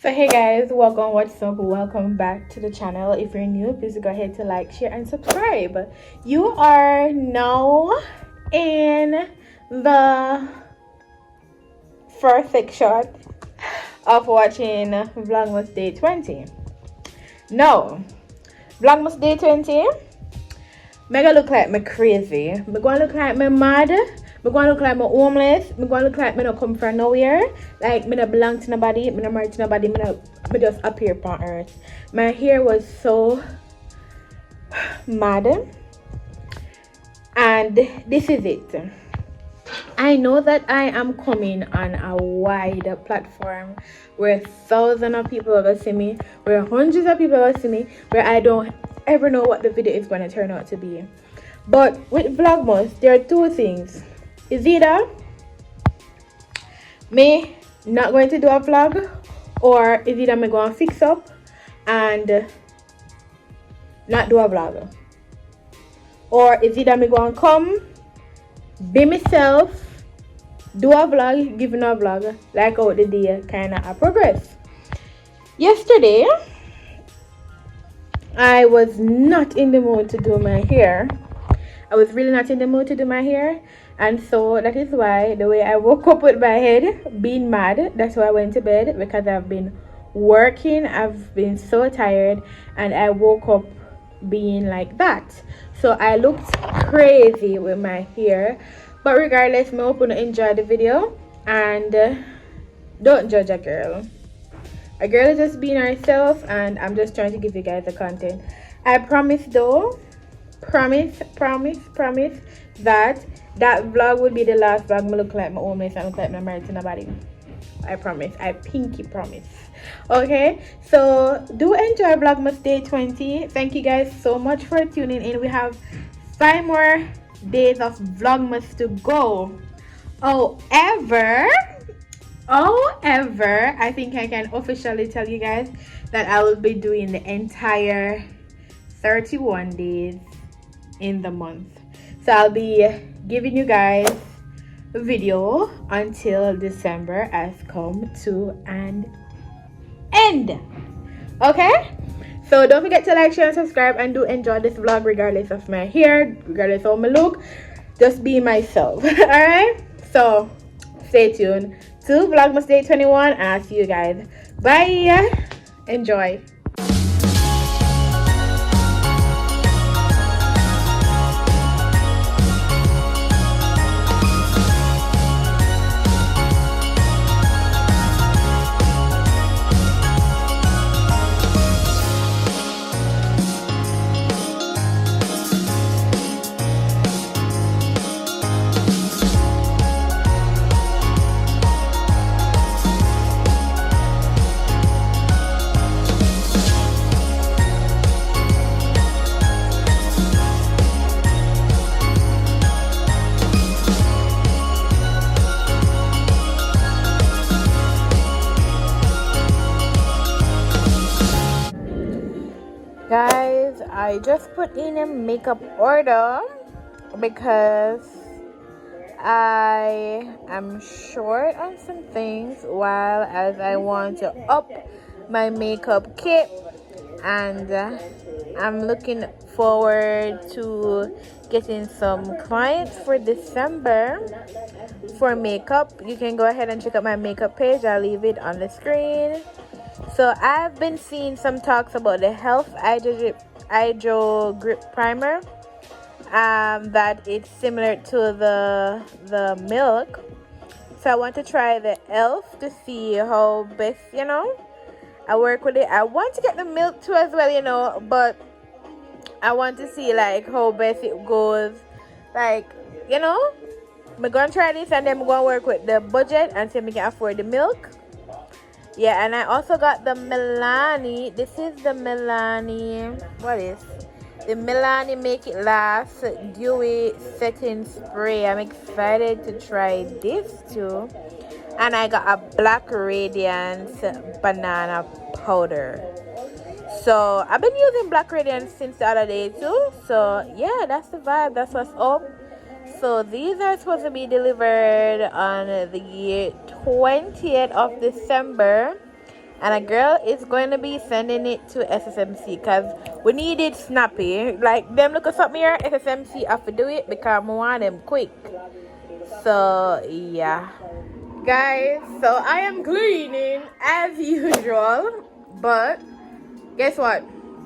So hey guys, what's up, welcome back to the channel. If you're new, please go ahead to like, share and subscribe. You are now in the first shot of watching Vlogmas Day 20. No, Vlogmas Day 20, me gonna look like me crazy, me gonna look like me mad, me gonna look like me homeless, me gonna look like me not come from nowhere, like me not belong to nobody, me not married to nobody, me just appear upon earth. My hair was so mad, and this is it. I know that I am coming on a wide platform where thousands of people will see me, where hundreds of people will see me, where I don't ever know what the video is going to turn out to be. But with Vlogmas, there are two things. Is either me not going to do a vlog, or is either me going to fix up and not do a vlog, or is either me going to come, be myself, do a vlog, giving a vlog, like how the day kind of progress. Yesterday, I was not in the mood to do my hair. I was really not in the mood to do my hair, and so that is why the way I woke up with my head being mad, that's why I went to bed, because I've been working, I've been so tired, and I woke up being like that. So I looked crazy with my hair, but regardless, I hope you enjoy the video, and don't judge a girl. A girl is just being herself, and I'm just trying to give you guys the content. I promise though, promise that vlog will be the last vlog me look like my homeless and look like I'm married to nobody. I promise. I pinky promise. Okay, so do enjoy Vlogmas Day 20. Thank you guys so much for tuning in. We have 5 more days of Vlogmas to go. However, I think I can officially tell you guys that I will be doing the entire 31 days in the month. So I'll be giving you guys a video until December has come to an end. Okay, so don't forget to like, share and subscribe, and do enjoy this vlog regardless of my hair, regardless of my look. Just be myself. All right, so stay tuned to Vlogmas Day 21, and I'll see you guys. Bye. Enjoy. Guys, I just put in a makeup order because I am short on some things, while as I want to up my makeup kit, and I'm looking forward to getting some clients for December for makeup. You can go ahead and check out my makeup page. I'll leave it on the screen. So I've been seeing some talks about the Health Hydro Grip Primer, that it's similar to the milk. So I want to try the Elf to see how best, I work with it. I want to get the milk too as well, but I want to see like how best it goes, like, I'm gonna try this, and then I'm gonna work with the budget and see if we can afford the milk. Yeah, and I also got the Milani. This is the Milani. What is the Milani Make It Last Dewy Setting Spray? I'm excited to try this too. And I got a Black Radiance Banana Powder. So I've been using Black Radiance since the other day too. So yeah, that's the vibe. That's what's up. So these are supposed to be delivered on the 20th of December, and a girl is going to be sending it to SSMC because we need it snappy. Like them look at something here, SSMC have to do it because I want them quick. So yeah, guys, so I am cleaning as usual, but guess what?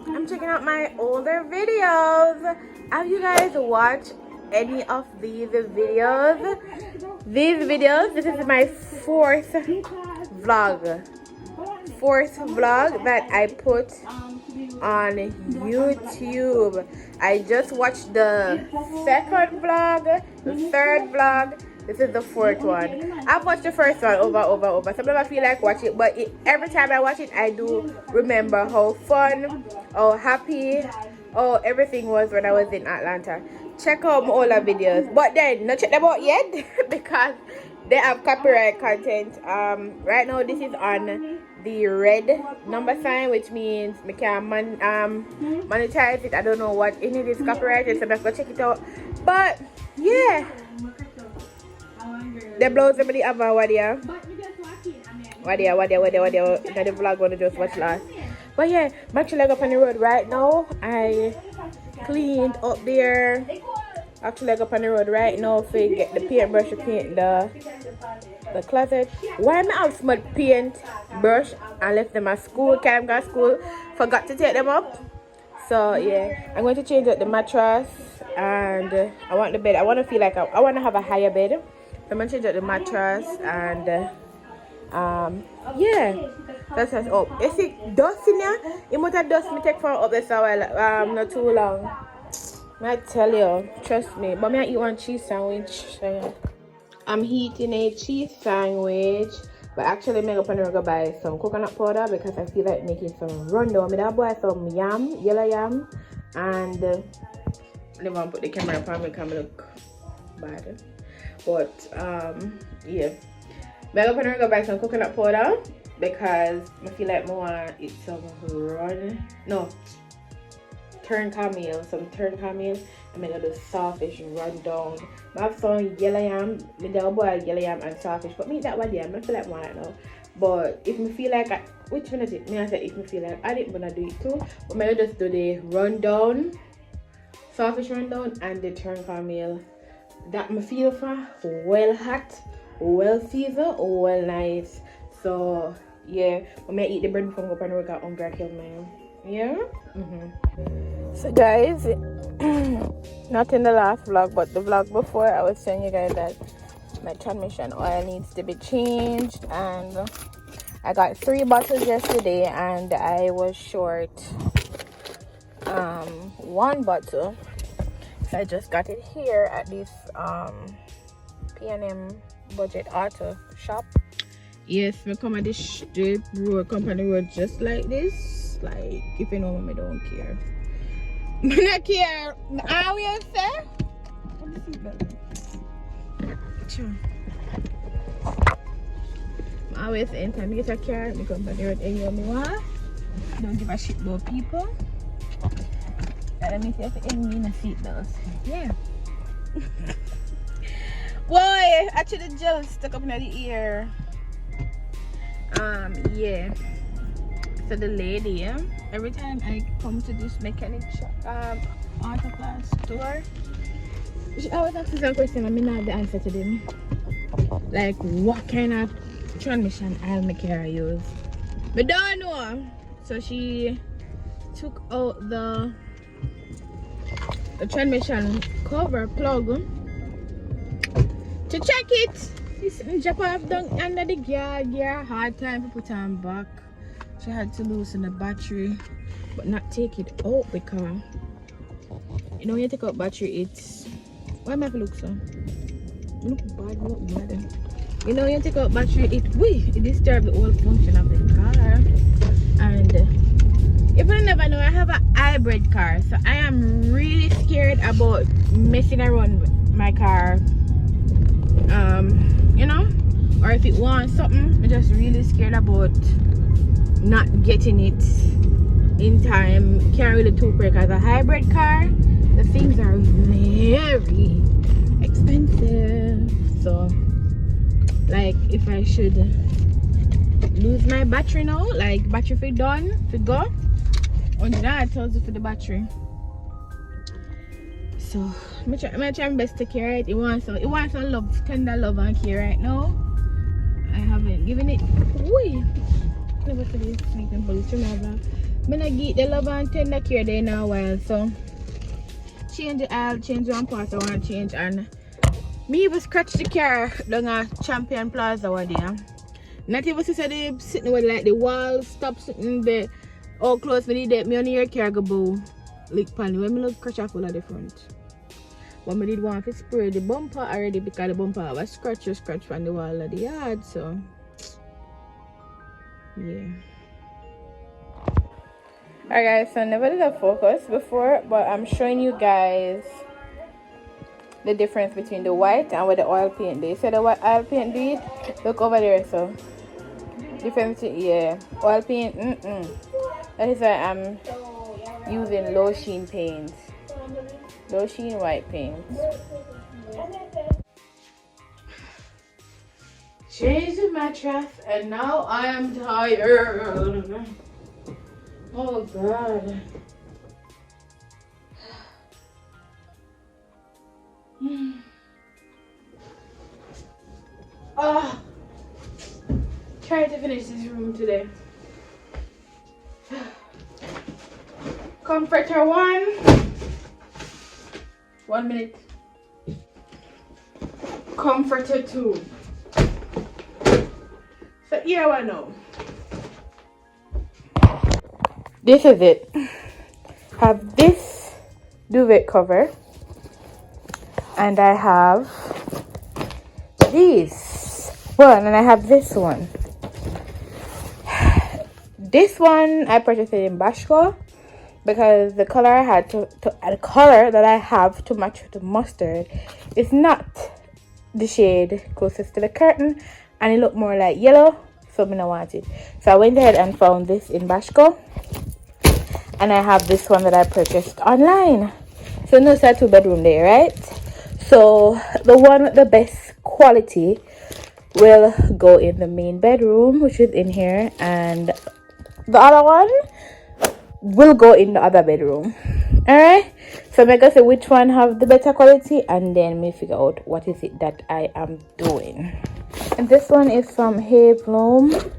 I'm checking out my older videos. Have you guys watched any of these videos? This is my fourth vlog that I put on YouTube. I just watched the second vlog, the third vlog. This is the fourth one. I've watched the first one over. Sometimes I feel like watching it, but every time I watch it, I do remember how fun, how happy, how everything was when I was in Atlanta. Check out my older videos, but then not check them out yet because they have copyright content. Right now this is on the red number sign, which means we can monetize it. I don't know what any of this copyrighted, so let's go check it out. But yeah, the blows somebody have a what there. The vlog gonna just watch last. But yeah, I'm actually up on the road right now. I cleaned up there. Actually up on the road right now for get the paintbrush to paint the closet. Why am I have smudge paint brush and left them at school? Can't go to school. Forgot to take them up. So yeah, I'm going to change out the mattress and I want the bed. I want to feel like I want to have a higher bed. So I'm going to change out the mattress and yeah, that's what's up. You see dust in there? You must have dust me take for up this a while, not too long. I tell you, trust me. But I eat one cheese sandwich. So yeah. I'm heating a cheese sandwich, but actually I'm going to buy some coconut powder because I feel like making some rundown. I'm going to buy some yam, yellow yam, and I never want to put the camera up on me because I look bad. But yeah, I'm going to buy some coconut powder because I feel like I want to eat some turn caramel, I'm gonna do sawfish rundown. I have some yellow yam, I boil yellow yam and sawfish, but me that one day, I feel like one right now. But if I feel like which one is it? I said if I feel like I didn't wanna do it too, but I'm just do the rundown, sawfish rundown and the turn caramel. That I feel for well hot, well seasoned, well nice. So yeah, I'm gonna eat the bread before I go up and work out hungry kill man. Yeah. So guys, not in the last vlog but the vlog before, I was telling you guys that my transmission oil needs to be changed, and I got 3 bottles yesterday and I was short 1 bottle, so I just got it here at this P&M Budget Auto shop. Yes, we come at this road, company road just like this. Like, if you know me, don't care. I don't care. I will say. What the seatbelt? Sure. I always say anytime you get a car, I come by the road and you me want. Don't give a shit about people. Let me see if it ain't in a seatbelt. Yeah. Boy, actually the gel stuck up in the ear. Yeah. So the lady, every time I come to this mechanic shop, auto class store, she always asks me a question and I not have the answer to them. Like, what kind of transmission I'll make her use? But don't know. So she took out the transmission cover plug to check it. She's drop off down under the gear, hard time to put on back. She had to loosen the battery but not take it out because you know when you take out battery it's why am I look so? Look bad. You know when you take out battery it disturbs the whole function of the car. And if you never know, I have a hybrid car, so I am really scared about messing around with my car. You know, or if it wants something, I'm just really scared about not getting it in time. Can't really too quick. As a hybrid car, the things are very expensive. So like if I should lose my battery now. Like battery for done to go. $100 for the battery. So I'm try my best to care it. It wants some love, tender love and care right now. I haven't given it. Wee. Never for this sleeping boots. Remember, I'm gonna get the love and tender care there in a while. So change the oil, change one part I want to change, and me even scratch the car down a Champion Plaza one day. Not even say they sitting with like the wall stop sitting there all close. Me need me on your car go bow lick pan. When me look scratch off all of the front. But I did want to spray the bumper already because the bumper was scratch from the wall of the yard. So yeah. Alright guys, so I never did a focus before, but I'm showing you guys the difference between the white and what the oil paint did. So the what oil paint did, look over there. So difference between, yeah, oil paint. That is why I'm using low sheen paint. Low sheen white paint. Change the mattress and now I am tired. Oh god. Trying to finish this room today. Comforter 1 minute. Comforter 2. So here I know. This is it. Have this duvet cover, and I have these. Well, and I have this one. This one I purchased it in Bashko because the color I had the color that I have to match with the mustard is not the shade closest to the curtain, and it looked more like yellow, so I don't want it. So I went ahead and found this in Bashko, and I have this one that I purchased online. So no, it's a 2-bedroom there, right? So the one with the best quality will go in the main bedroom, which is in here, and the other one will go in the other bedroom. All right, so I'm gonna say which one have the better quality, and then me figure out what is it that I am doing. And this one is from AveLom.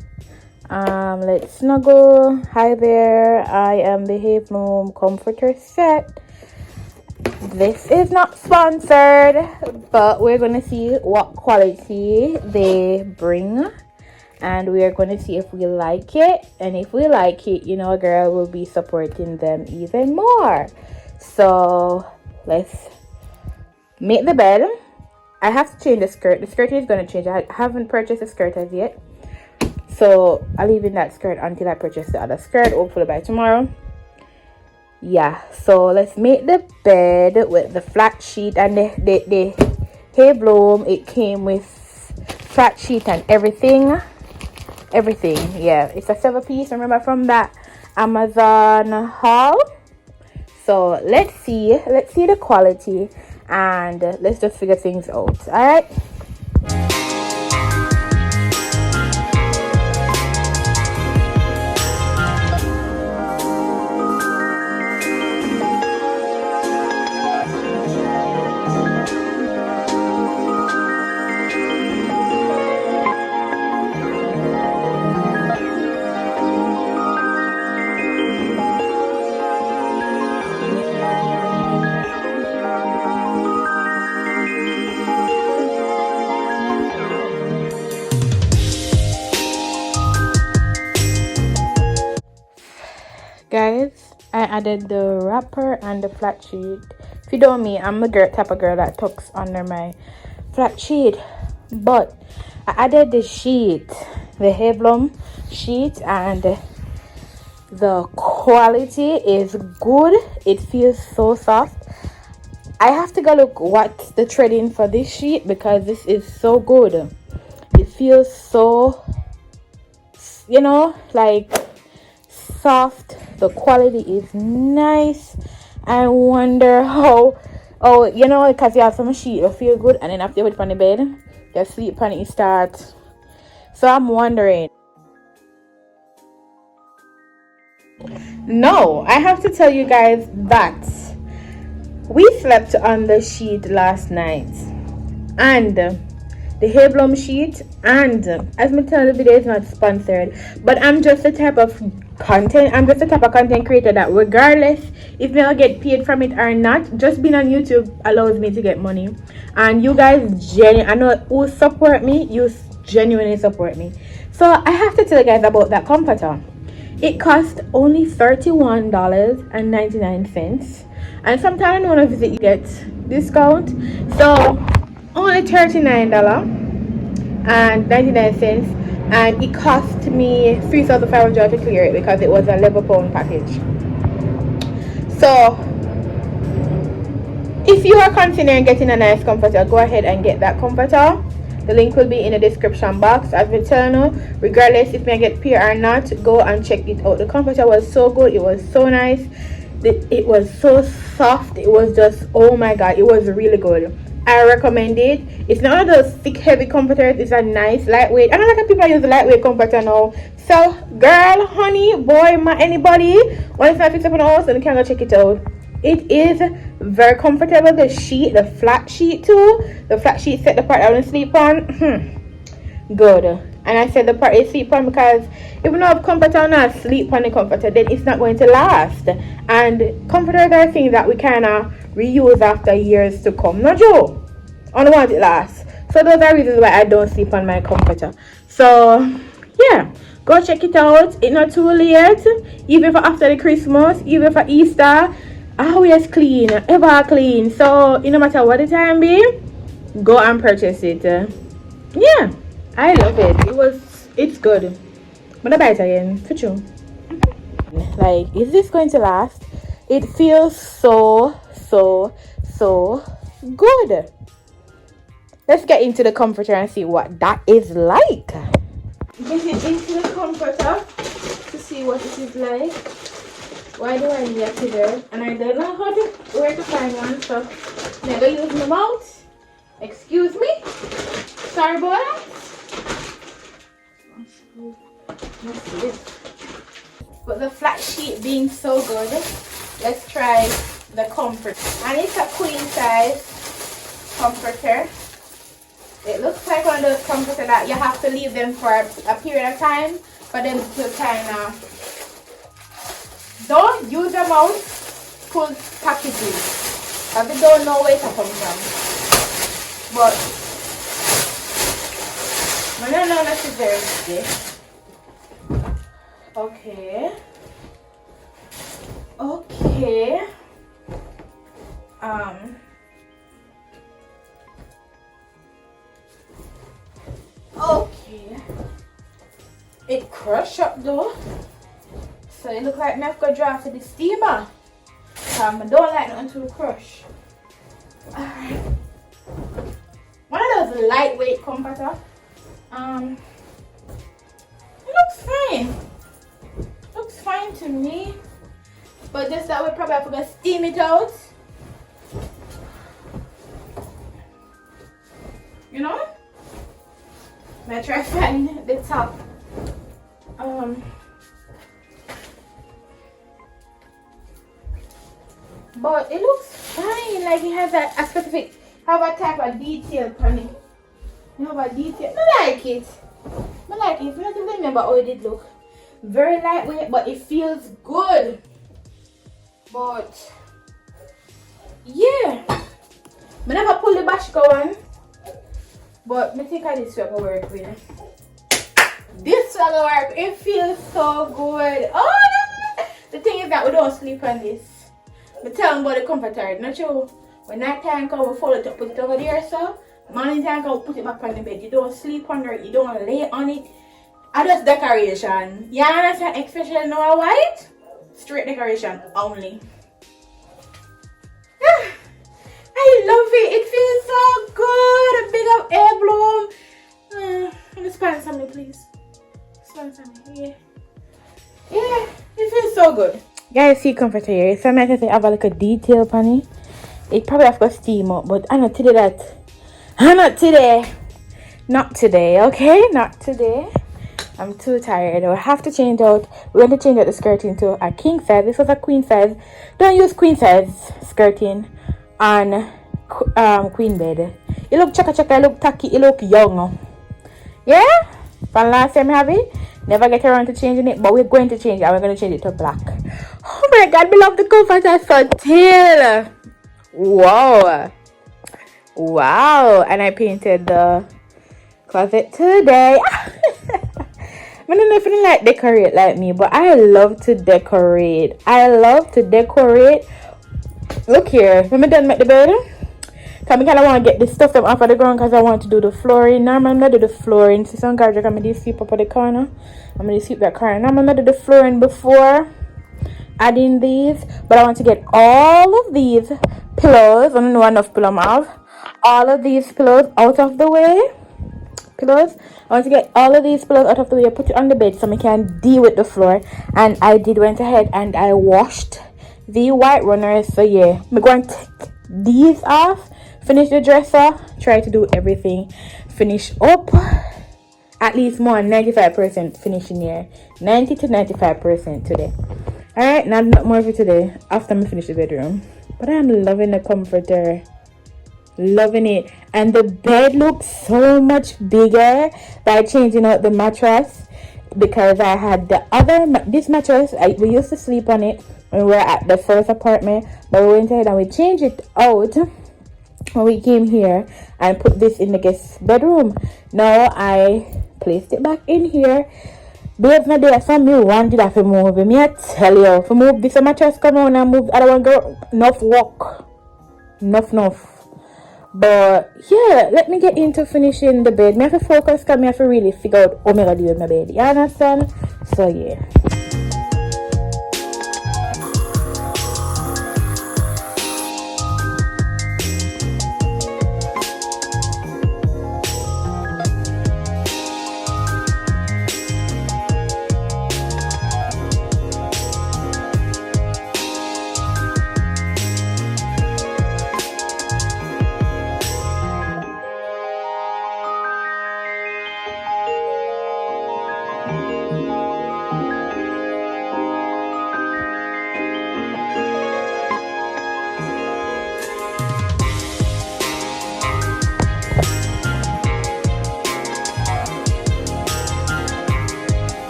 Let's snuggle. Hi there, I am the AveLom comforter set. This is not sponsored, but we're gonna see what quality they bring, and we are going to see if we like it. And if we like it, you know, girl, will be supporting them even more. So let's make the bed. I have to change the skirt. The skirt is going to change. I haven't purchased a skirt as yet, so I'll leave in that skirt until I purchase the other skirt, hopefully by tomorrow. Yeah, so let's make the bed with the flat sheet, and the AveLom, it came with flat sheet and everything. Yeah, it's a 7-piece, remember, from that Amazon haul. So let's see the quality, and let's just figure things out. All right. Guys, I added the wrapper and the flat sheet. If you don't know me, I'm the type of girl that tucks under my flat sheet, but I added the sheet, the AveLom sheet, and the quality is good. It feels so soft. I have to go look what's the threading for this sheet because this is so good. It feels so, you know, like soft. The quality is nice. I wonder how, oh, you know, because you have some sheet you feel good, and then after you put it on the bed, you sleep on it, you start. So I'm wondering, No, I have to tell you guys that we slept on the sheet last night, and the AveLom sheet, and as me tell, the video is not sponsored, but I'm just the type of content creator that regardless if me I get paid from it or not, just being on YouTube allows me to get money. And you guys I know who support me, you genuinely support me. So I have to tell you guys about that comforter. It cost only $31.99, and sometimes when I visit you get discount, so only $39.99, and it cost me $3,500 to clear it because it was a £11 package. So if you are considering getting a nice comforter, go ahead and get that comforter. The link will be in the description box. As we tell you, regardless if I get paid or not, go and check it out. The comforter was so good, it was so nice, it was so soft, it was just, oh my god, it was really good. I recommend it. It's not one of those thick heavy comforters. It's a nice lightweight. I don't like how people use lightweight comforter now. So girl, honey, boy, anybody want to fix up an house, and you can go check it out. It is very comfortable. The sheet, the flat sheet too, the flat sheet set the part I want to sleep on. Good. And I said the part I sleep on because even though I have comforter and I sleep on the comforter, then it's not going to last. And comforters are things that we kind of reuse after years to come. No joke. I don't want it last. So those are reasons why I don't sleep on my comforter. So yeah, go check it out. It's not too late. Even for after the Christmas, even for Easter, always clean, ever clean. So no matter what the time be, go and purchase it. Yeah, I love it. It's good. But I buy it again for sure. Like, is this going to last? It feels so good. Let's get into the comforter and see what that is like. Getting into the comforter to see what it is like. Why do I need a scissors? And I don't know where to find one, so never use my mouth. Excuse me. Sorry about that. Let's see this. But the flat sheet being so good, let's try the comfort. And it's a queen size comforter. It looks like one of those comforters that you have to leave them for a period of time for them to kind of. Don't use them out full packages because we don't know where it comes from. But I don't know necessarily. Okay. Okay. Okay. It crushed up though. So it look like I've got draft to the steamer. I don't like nothing to crush. Alright. One of those lightweight comforter. It looks fine. Looks fine to me. But just that we probably have to steam it out. You know? I'm try to find the top. But it looks fine. Like it has a specific, have a type of detail on it. You have a detail. I like it. I like it. I don't remember how it did look. Very lightweight, but it feels good. But yeah, I never pull the bashka one. But I think I this will work with. This will work. It feels so good. Oh, the thing is that we don't sleep on this. I tell them about the comforter. Not sure. When night time come, we fold it up, put it over there, so morning time come, put it back on the bed. You don't sleep under it. You don't lay on it. I just decoration. You understand? Especially no white. Straight decoration only. I love it. It feels so good. A big of AveLom. Sponsor me, please. Sponsor me. Yeah. Yeah. It feels so good. Guys, see comforter here. So I might say I have a little detail upon it. It probably have to steam up, but I'm not today that. I'm not today. Not today, okay? Not today. I'm too tired. I have to change out. We're going to change out the skirting to a king size. This was a queen size. Don't use queen size skirting on queen bed. It look chaka chaka, it look tacky, it look young. Yeah? From last time I have it, never get around to changing it, but we're going to change it. We're going to change it to black. Oh my god, we love the comforter so tail. Wow. Wow. And I painted the closet today. I don't know if you like decorate like me, but I love to decorate. Look here. When I'm done with the bed, because I kind of want to get this stuff off of the ground because I want to do the flooring. Now I'm going to do the flooring. See some guys are going to sweep up at the corner. I'm going to sweep that corner. Now I'm going to do the flooring before adding these. But I want to get all of these pillows. I don't know enough pillow I have. All of these pillows out of the way. I want to get all of these pillows out of the way, put it on the bed so I can deal with the floor. And I went ahead and I washed the white runners. So yeah, I'm going to take these off, finish the dresser, try to do everything, finish up at least more than 95% finishing here. 90 to 95% today. Alright, not more for today after I finish the bedroom. But I'm loving the comforter. Loving it. And the bed looks so much bigger by changing out the mattress, because I had this mattress, we used to sleep on it when we were at the first apartment, but we went ahead and we changed it out when we came here and put this in the guest bedroom. Now I placed it back in here. Babes, my day from me wanted to move it. Me I tell you, for move this mattress come on and move other one go enough walk. Enough. But yeah, let me get into finishing the bed. Me have to focus because me have to really figure out what I'm gonna do with my bed. You understand? So yeah.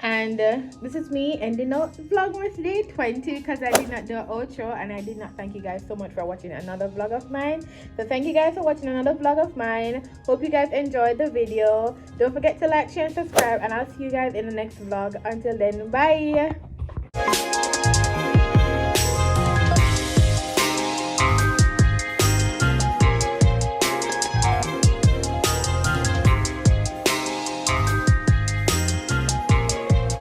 And this is me ending out Vlogmas day 20 because I did not do an outro and I did not thank you guys so much for watching another vlog of mine. So thank you guys for watching another vlog of mine. Hope you guys enjoyed the video. Don't forget to like, share, and subscribe, and I'll see you guys in the next vlog. Until then, bye.